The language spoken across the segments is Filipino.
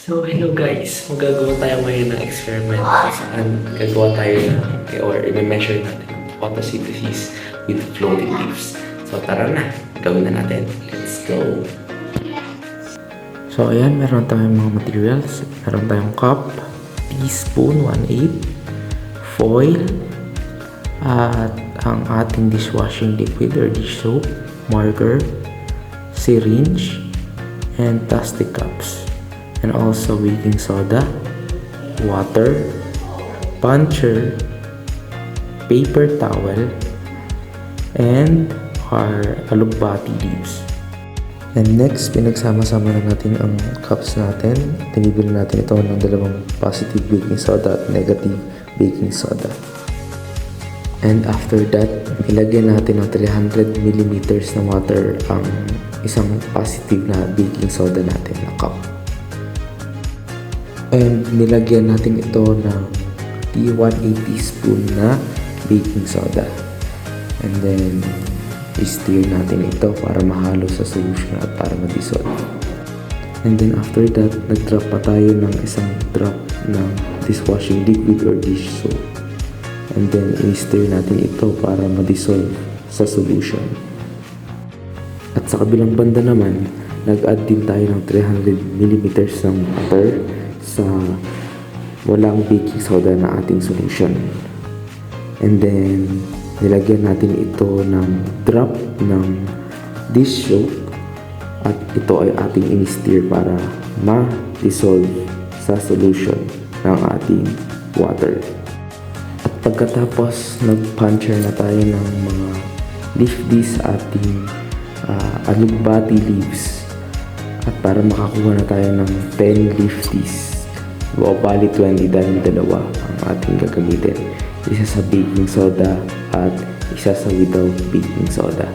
So, hello guys. Magagawa tayo ngayon ng experiment kung saan gagawa tayo ng, or i-measure natin ang photosynthesis with floating leaves. So, tara na. Gawin na natin. Let's go! So, ayan. Meron tayong mga materials. Meron tayong cup, teaspoon, 1/8, foil, at ang ating dishwashing liquid or dish soap, marker, syringe, and plastic cups. And also baking soda, water, puncher, paper towel, and our alugbati leaves. And next, pinagsama-sama na natin ang cups natin. Tinibili natin ito ng dalawang positive baking soda at negative baking soda. And after that, nilagyan natin ng 300 milliliters na water ang isang positive na baking soda natin na cup. And nilagyan natin ito ng 1/8 teaspoon na baking soda. And then, i-stir natin ito para mahalo sa solution at para ma-dissolve. And then after that, nag-drop pa tayo ng isang drop ng dishwashing liquid or dish soap. And then, i-stir natin ito para ma-dissolve sa solution. At sa kabilang banda naman, nag-add din tayo ng 300 milliliters ng water sa walang baking soda na ating solution. And then, nilagyan natin ito ng drop ng dish soap at ito ay ating in-stir para ma-dissolve sa solution ng ating water. At pagkatapos, nag-puncher na tayo ng mga leaf leaves sa ating alugbati leaves. At para makakuha na tayo ng 10 leaf leaves. O bali 20 dahil dalawa ang ating gagamitin. Isa sa baking soda at isa sa without baking soda.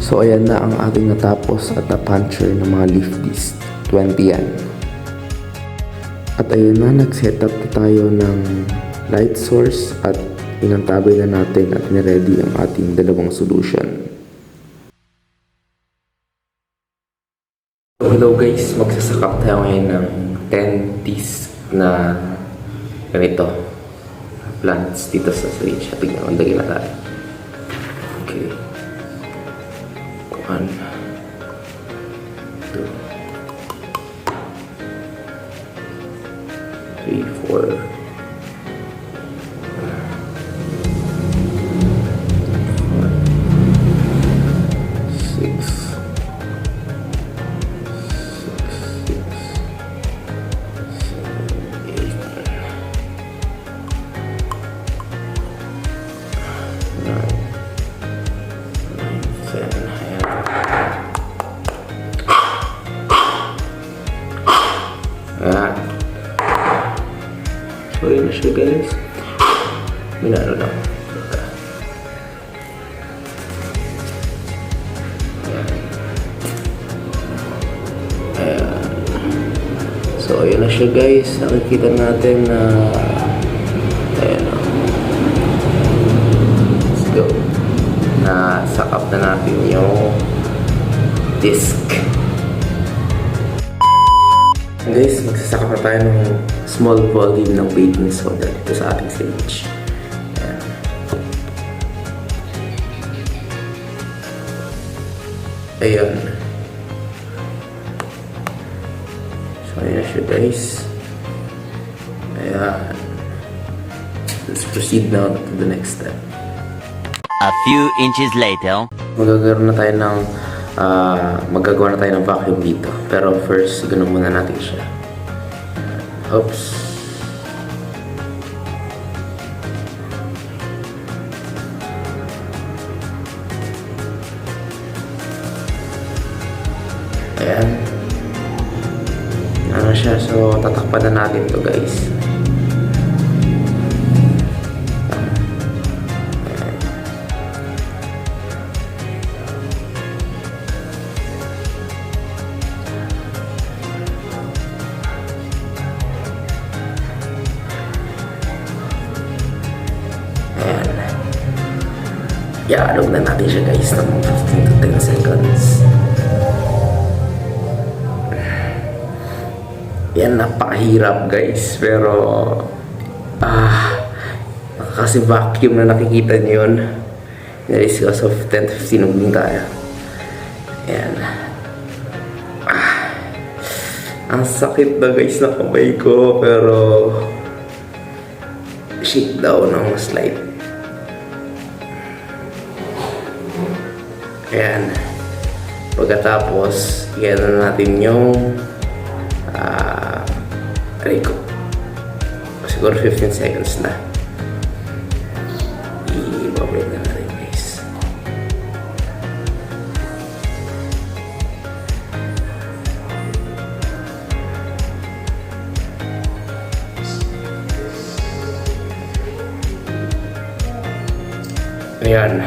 So ayan na ang ating natapos at na-puncher ng mga leaf leaves. 20 yan. At ayan na, nag-setup na tayo ng light source at inantabay na natin at niready ang ating dalawang solution. Hello guys, magsasakap tayo ngayon ng 10 teas na ganito plants dito sa stage. Tingnan, mandagin na tayo. Okay. 1, 2, 3, 4, 6, 7. Ayan. So yun na siya guys. Minano lang. Ayan. So yun na siya guys. Nakikita natin na ayan o. Let's go. Na sakap na natin yung disc. Guys, magsasakap na tayo ng small volume ng baking soda dito sa ating syringe. Ayan. So, ayan siya guys. Ayan. Let's proceed now to the next step. A few inches later. Magagawa na tayo ng vacuum dito. Pero first, ganun muna natin siya. Oops. Ayan. Ano siya? So, tatakpan na natin to guys. I-alog na natin siya guys ng 15 to 10 seconds. Yan, napakahirap guys. Pero, kasi vacuum na nakikita niyo yun. That is because of 10 to 15 uling tayo. Yan. Ang sakit na guys na kamay ko. Pero, shake down ng slide. Ayan. Pagkatapos, yan na natin yung Rico. Siguro 15 seconds na. I-babay na natin guys. Ayan.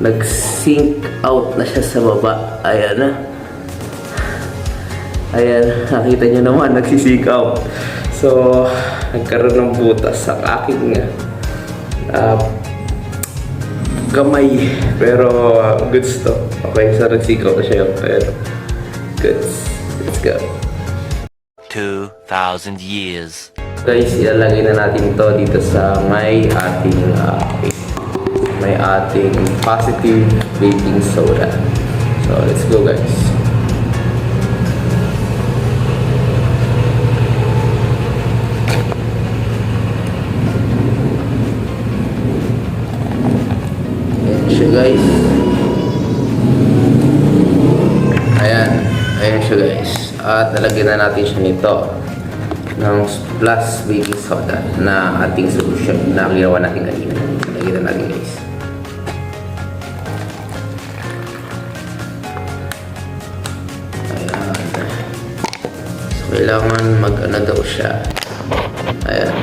Nag-sink out na siya sa baba. Ayan na. Ayan, nakita nyo naman, nagsisink out. So, nagkaroon ng butas sa aking gamay. Pero, goods to. Okay, so nagsink out na siya yung goods. Let's go. 2,000 years. Guys, ilalagay na natin to dito sa may ating positive baking soda. So, let's go guys. Ayan siya guys. Ayan siya guys. At nalagyan na natin siya nito ng plus baking soda na ating solution na ginawa natin kanina. Nalagyan na natin guys. Kailangan mag-ano daw siya. Ayan.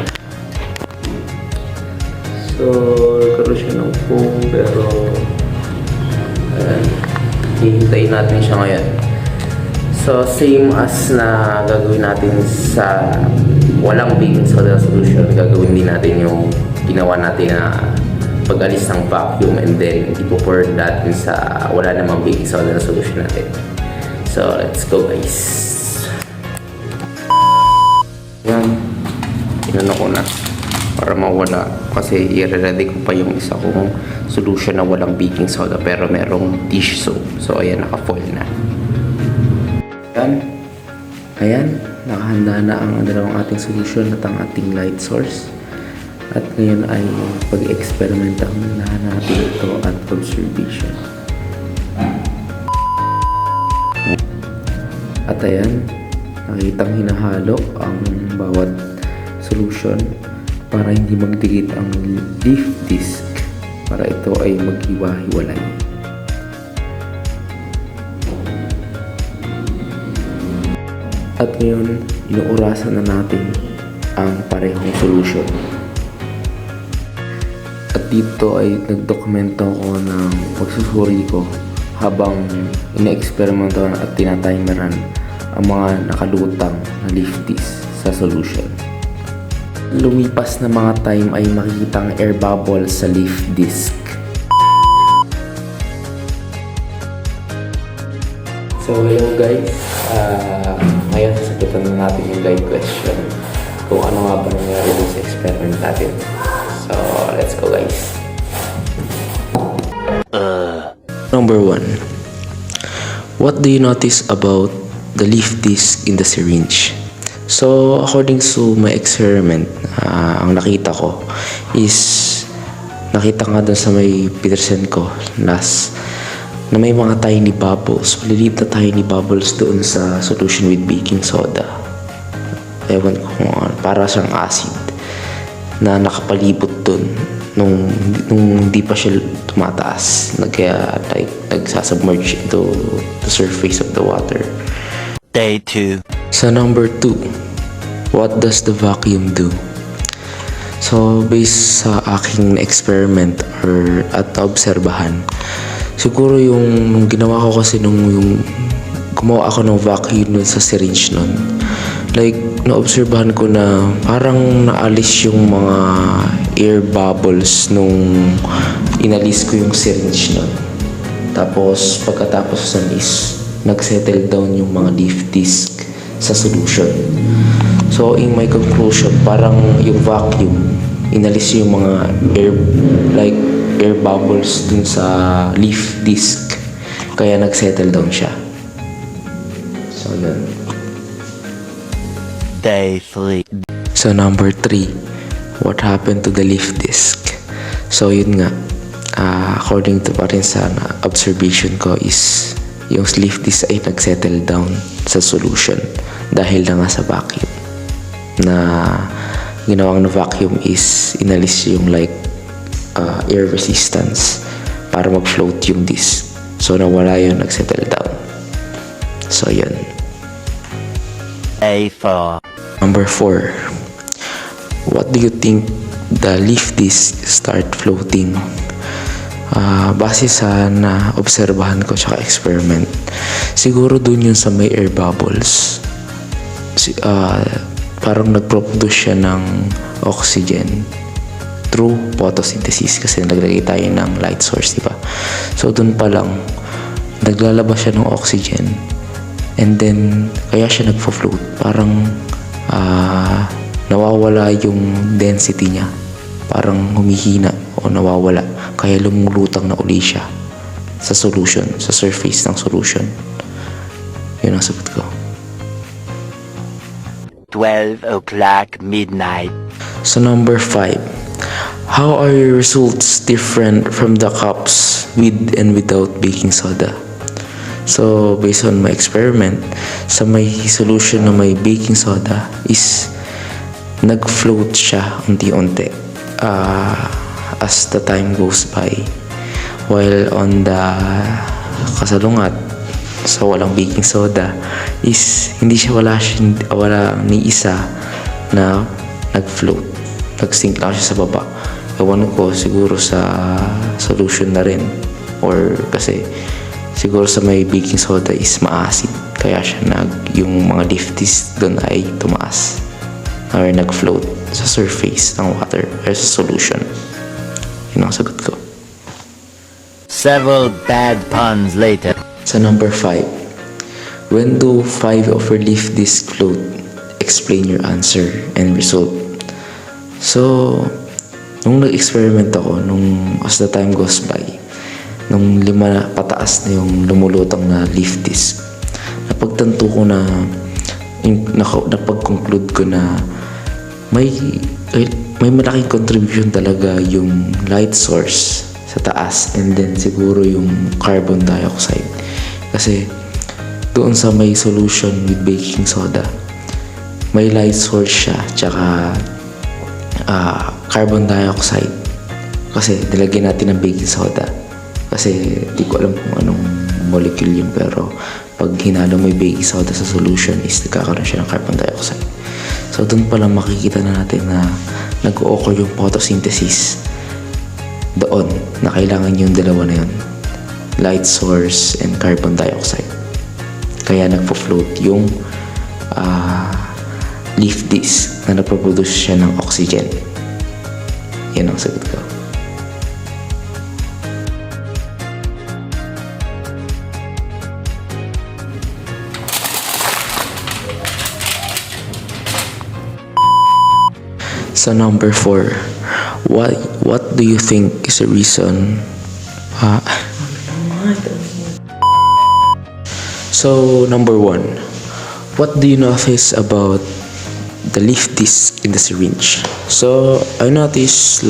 So, nagkaroon siya ng foam pero ayan. Hihintayin natin siya ngayon. So, same as na gagawin natin sa walang baking soda solution, gagawin din natin yung ginawa natin na pag-alis ng vacuum and then ipo-pour natin sa wala namang baking soda na solution natin. So, let's go guys. Yan, inano ko na para mawala kasi i-ready ko pa yung isa kong solution na walang baking soda pero merong dish soap. So ayan, naka-foil na. Ayan, nakahanda na ang dalawang ating solution at ang ating light source. At ngayon ay pag-experimentahan na natin ito at observation. At ayan, nakitang hinahalo ang bawat solution para hindi magdikit ang leaf disc para ito ay maghiwa-hiwalay. At ngayon, inuurasan na natin ang parehong solution. At dito ay nagdokumento ko ng pagsusuri ko habang ina-experimentahan at tinatimeran ang mga nakalutang na leaf disc sa solution. Lumipas na mga time ay makikita ang air bubble sa leaf disc. So hello guys, ngayon sasagutan na natin yung guide question kung ano nga ba nangyari sa experiment natin. So let's go guys. Number 1. What do you notice about the leaf disc in the syringe? So, according to my experiment, ang nakita ko is nakita nga dun sa may Petersen ko na may mga tiny bubbles, maliliit na tiny bubbles doon sa solution with baking soda. Ewan ko kung ano, para siyang acid na nakapalibot doon nung hindi pa siya tumataas, kaya like nagsasubmerge into the surface of the water. Day 2. Sa number 2, what does the vacuum do? So, based sa aking experiment or at obserbahan, siguro yung ginawa ko kasi yung gumawa ako ng vacuum nun sa syringe nun. Like, naobserbahan ko na parang naalis yung mga air bubbles nung inalis ko yung syringe nun. Tapos, pagkatapos nun is nagsettle down yung mga leaf disc sa solution. So in my conclusion, parang yung vacuum, inalis yung mga air bubbles dun sa leaf disc. Kaya nag-settle down siya. So yun. Day 3. So number 3, what happened to the leaf disc? So yun nga, according to pa rin sa observation ko is yung leaf disc ay nag-settle down sa solution dahil na nga sa vacuum. Na ginawang na vacuum is inalis yung air resistance para mag-float yung disc. So nawala yun, nag-settle down. So yun. Day 4. Number 4. What do you think the leaf disc start floating? Base sa na-obserbahan ko tsaka experiment, siguro dun yun sa may air bubbles. Parang nagproduce siya ng oxygen through photosynthesis kasi naglagay tayo ng light source, diba? So dun pa lang, naglalabas siya ng oxygen and then kaya siya nagfo-float. Parang nawawala yung density niya, parang humihina o nawawala, kaya lumulutang na uli siya sa solution, sa surface ng solution. Yun ang sagot ko. 12 o'clock midnight. So number 5, how are your results different from the cups with and without baking soda? So based on my experiment, sa may solution na may baking soda is nag-float siya unti-unti as the time goes by, while on the kasalungat sa walang baking soda is wala ni isa na nag-float, nag-sink lang siya sa baba. Ewan ko, siguro sa solution na rin, or kasi siguro sa may baking soda is maasid, kaya siya yung mga leaf disc doon ay tumaas or nag-float sa surface ng water or sa solution. Yun ang sagot ko. Several bad puns later. Sa number 5, when do 5 of your leaf disc float? Explain your answer and result. So, nung nag-experiment ako, as the time goes by, nung 5 na pataas na yung lumulutang na leaf disc, napagtanto ko na, napag-conclude ko na may malaking contribution talaga yung light source sa taas, and then siguro yung carbon dioxide. Kasi doon sa may solution with baking soda, may light source siya tsaka carbon dioxide kasi nilagyan natin ng baking soda. Kasi di ko alam kung anong molecule yun, pero pag hinalo mo yung baking soda sa solution is nagkakaroon siya ng carbon dioxide. So doon pala makikita na natin na nag-o-occur yung photosynthesis doon, na kailangan yung dalawa na yun, light source and carbon dioxide. Kaya nagpo-float yung leaf disc na naproproduce siya ng oxygen. Yan ang sagot ko. So number 4, what do you think is the reason? So number 1, what do you notice about the leaf disc in the syringe? So I noticed